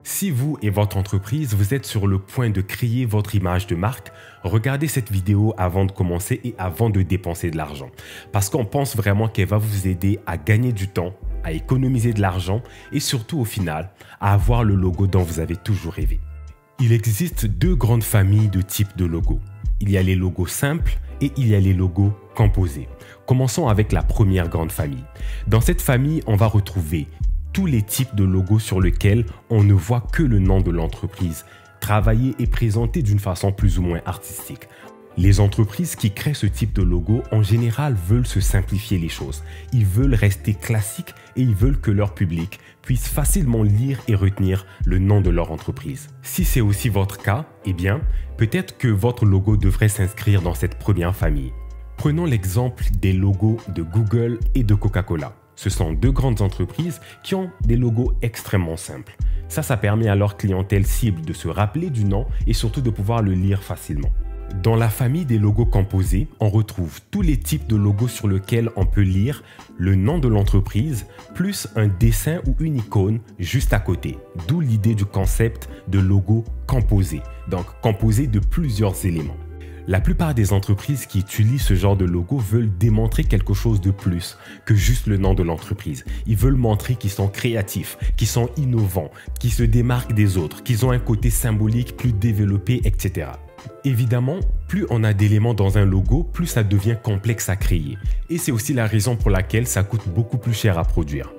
Si vous et votre entreprise, vous êtes sur le point de créer votre image de marque, regardez cette vidéo avant de commencer et avant de dépenser de l'argent. Parce qu'on pense vraiment qu'elle va vous aider à gagner du temps, à économiser de l'argent et surtout au final, à avoir le logo dont vous avez toujours rêvé. Il existe deux grandes familles de types de logos. Il y a les logos simples et il y a les logos composés. Commençons avec la première grande famille. Dans cette famille, on va retrouver tous les types de logos sur lesquels on ne voit que le nom de l'entreprise, travaillé et présenté d'une façon plus ou moins artistique. Les entreprises qui créent ce type de logo, en général, veulent se simplifier les choses. Ils veulent rester classiques et ils veulent que leur public puisse facilement lire et retenir le nom de leur entreprise. Si c'est aussi votre cas, eh bien, peut-être que votre logo devrait s'inscrire dans cette première famille. Prenons l'exemple des logos de Google et de Coca-Cola. Ce sont deux grandes entreprises qui ont des logos extrêmement simples. Ça permet à leur clientèle cible de se rappeler du nom et surtout de pouvoir le lire facilement. Dans la famille des logos composés, on retrouve tous les types de logos sur lesquels on peut lire le nom de l'entreprise, plus un dessin ou une icône juste à côté. D'où l'idée du concept de logo composé, donc composé de plusieurs éléments. La plupart des entreprises qui utilisent ce genre de logo veulent démontrer quelque chose de plus que juste le nom de l'entreprise. Ils veulent montrer qu'ils sont créatifs, qu'ils sont innovants, qu'ils se démarquent des autres, qu'ils ont un côté symbolique plus développé, etc. Évidemment, plus on a d'éléments dans un logo, plus ça devient complexe à créer. Et c'est aussi la raison pour laquelle ça coûte beaucoup plus cher à produire.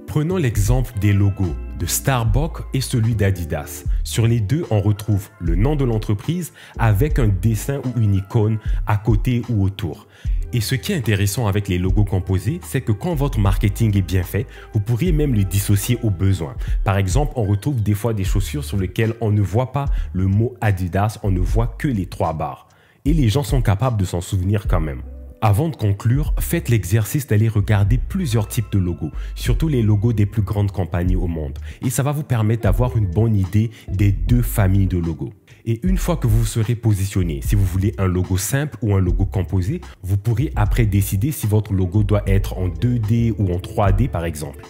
Prenons l'exemple des logos de Starbucks et celui d'Adidas. Sur les deux, on retrouve le nom de l'entreprise avec un dessin ou une icône à côté ou autour. Et ce qui est intéressant avec les logos composés, c'est que quand votre marketing est bien fait, vous pourriez même le dissocier au besoin. Par exemple, on retrouve des fois des chaussures sur lesquelles on ne voit pas le mot Adidas, on ne voit que les 3 barres. Et les gens sont capables de s'en souvenir quand même. Avant de conclure, faites l'exercice d'aller regarder plusieurs types de logos, surtout les logos des plus grandes compagnies au monde. Et ça va vous permettre d'avoir une bonne idée des deux familles de logos. Et une fois que vous vous serez positionné, si vous voulez un logo simple ou un logo composé, vous pourrez après décider si votre logo doit être en 2D ou en 3D par exemple.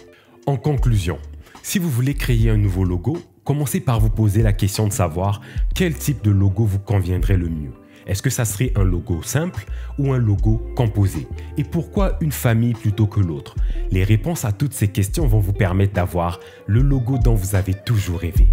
En conclusion, si vous voulez créer un nouveau logo, commencez par vous poser la question de savoir quel type de logo vous conviendrait le mieux. Est-ce que ça serait un logo simple ou un logo composé? Et pourquoi une famille plutôt que l'autre? Les réponses à toutes ces questions vont vous permettre d'avoir le logo dont vous avez toujours rêvé.